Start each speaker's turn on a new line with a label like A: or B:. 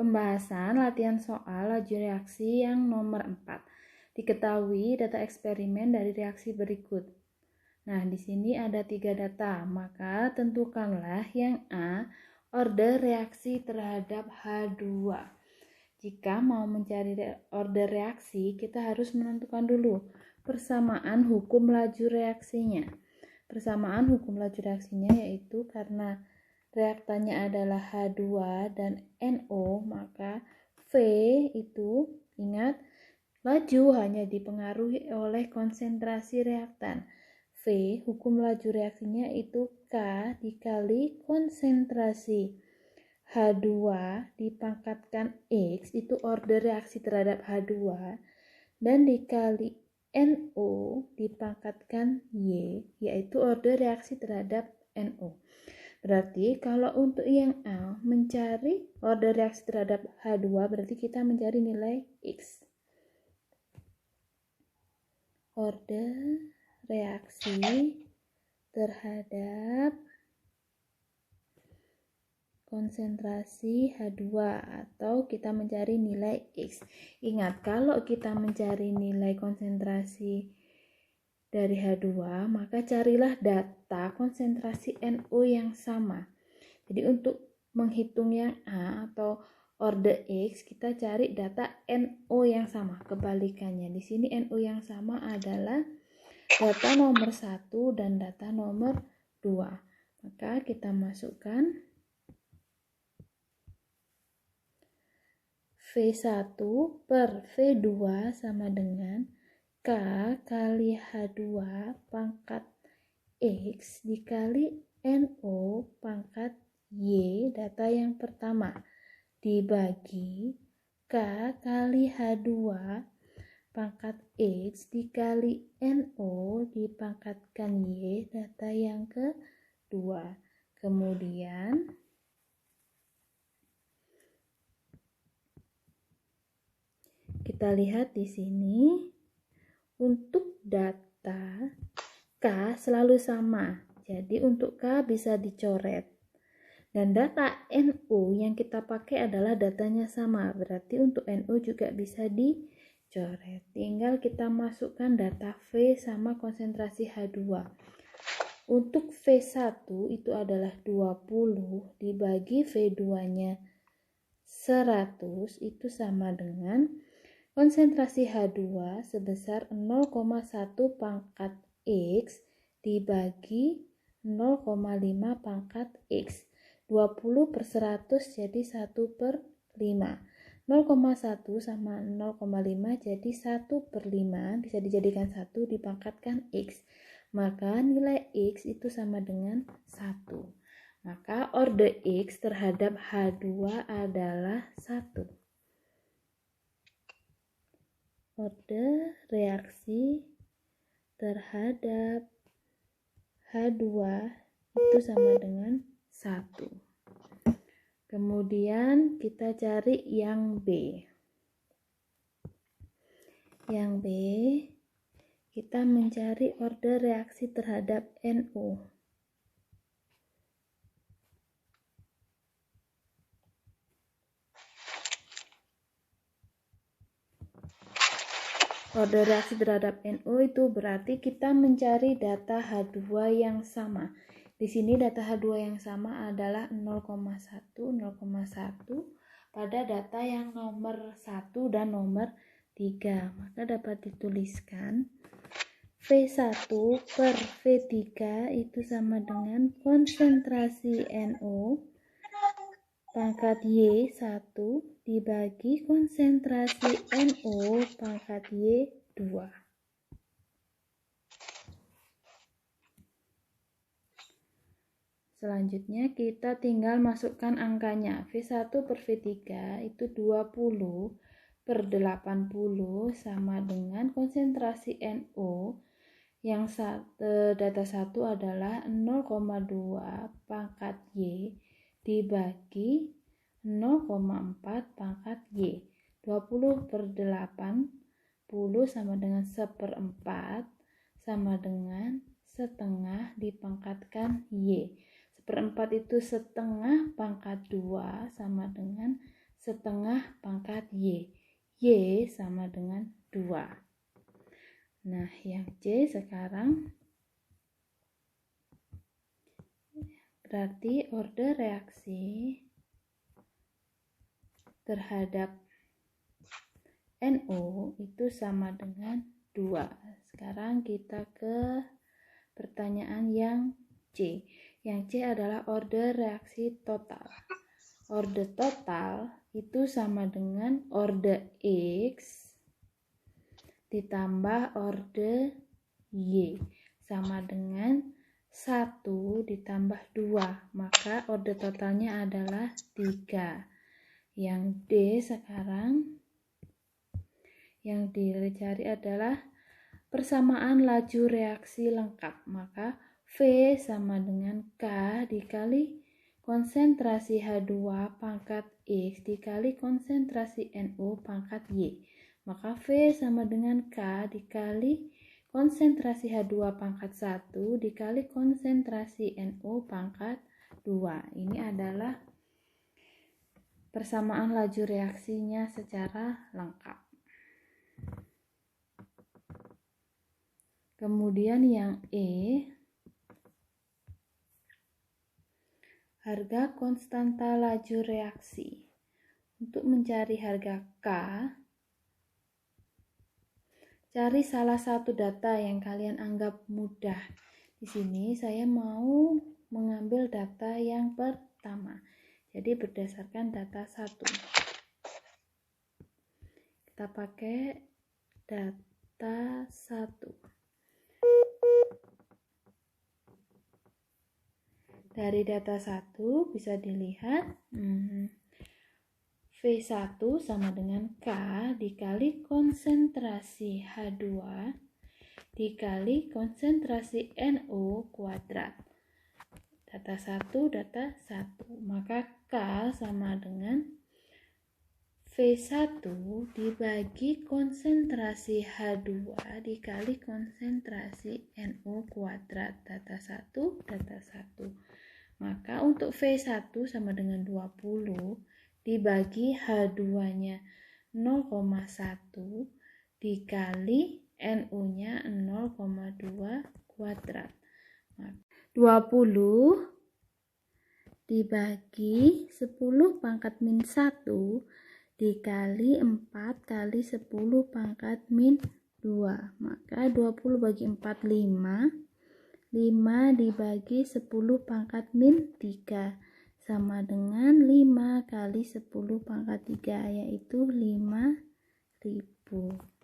A: Pembahasan latihan soal laju reaksi yang nomor 4. Diketahui data eksperimen dari reaksi berikut. Nah, di sini ada 3 data, maka tentukanlah yang A, order reaksi terhadap H2. Jika mau mencari order reaksi, kita harus menentukan dulu persamaan hukum laju reaksinya. Persamaan hukum laju reaksinya yaitu karena reaktannya adalah H2 dan NO, maka V itu, ingat, laju hanya dipengaruhi oleh konsentrasi reaktan. V, hukum laju reaksinya itu K dikali konsentrasi H2 dipangkatkan X, itu order reaksi terhadap H2, dan dikali NO dipangkatkan Y, yaitu order reaksi terhadap NO. Berarti kalau untuk yang A mencari order reaksi terhadap H2, berarti kita mencari nilai X. Order reaksi terhadap konsentrasi H2 atau kita mencari nilai X. Ingat, kalau kita mencari nilai konsentrasi dari H2, maka carilah data konsentrasi NO yang sama. Jadi untuk menghitung yang A atau order X, kita cari data NO yang sama. Kebalikannya, di sini NO yang sama adalah data nomor 1 dan data nomor 2. Maka kita masukkan V1 per V2 sama dengan K kali H2 pangkat X dikali NO pangkat Y, data yang pertama, dibagi K kali H2 pangkat X dikali NO dipangkatkan Y, data yang kedua. Kemudian kita lihat di sini untuk data K selalu sama. Jadi untuk K bisa dicoret. Dan data NO yang kita pakai adalah datanya sama. Berarti untuk NO juga bisa dicoret. Tinggal kita masukkan data V sama konsentrasi H2. Untuk V1 itu adalah 20 dibagi V2-nya 100, itu sama dengan konsentrasi H2 sebesar 0,1 pangkat X dibagi 0,5 pangkat X. 20 per 100 jadi 1 per 5. 0,1 sama 0,5 jadi 1 per 5, bisa dijadikan 1 dipangkatkan X. Maka nilai X itu sama dengan 1. Maka order X terhadap H2 adalah 1. Order reaksi terhadap H2 itu sama dengan 1. Kemudian kita cari yang B. Yang B, kita mencari order reaksi terhadap NO. Order reaksi terhadap NO itu berarti kita mencari data H2 yang sama. Di sini data H2 yang sama adalah 0,1, 0,1 pada data yang nomor 1 dan nomor 3. Maka dapat dituliskan V1 per V3 itu sama dengan konsentrasi NO pangkat Y1 dibagi konsentrasi NO pangkat Y2. Selanjutnya kita tinggal masukkan angkanya. V1 per V3 itu 20 per 80 sama dengan konsentrasi NO yang data 1 adalah 0,2 pangkat Y dibagi 0,4 pangkat Y. 20 per 80 sama dengan 1/4 sama dengan setengah dipangkatkan Y. 1/4 itu setengah pangkat 2 sama dengan setengah pangkat Y. Y sama dengan 2. Nah, yang C sekarang berarti order reaksi terhadap NO itu sama dengan 2. Sekarang kita ke pertanyaan yang C. Yang C adalah order reaksi total. Order total itu sama dengan order X ditambah order Y sama dengan 1 ditambah 2. Maka order totalnya adalah 3. Yang D sekarang yang dicari adalah persamaan laju reaksi lengkap. Maka V sama dengan K dikali konsentrasi H2 pangkat X dikali konsentrasi NO pangkat Y. Maka V sama dengan K dikali konsentrasi H2 pangkat 1 dikali konsentrasi NO pangkat 2. Ini adalah persamaan laju reaksinya secara lengkap. Kemudian yang E, harga konstanta laju reaksi. Untuk mencari harga K, cari salah satu data yang kalian anggap mudah. Di sini saya mau mengambil data yang pertama. Jadi berdasarkan data 1. Kita pakai data 1. Dari data 1 bisa dilihat V1 sama dengan K dikali konsentrasi H2 dikali konsentrasi NO kuadrat. Data 1, data 1. Maka K sama dengan V1 dibagi konsentrasi H2 dikali konsentrasi NO kuadrat. Data 1, data 1. Maka untuk V1 sama dengan 20 dibagi H2-nya 0,1 dikali NO-nya 0,2 kuadrat. 20 dibagi 10 pangkat min 1 dikali 4 kali 10 pangkat min 2. Maka 20 bagi 4, 5. 5 dibagi 10 pangkat min 3 sama dengan 5 kali 10 pangkat 3, yaitu 5.000.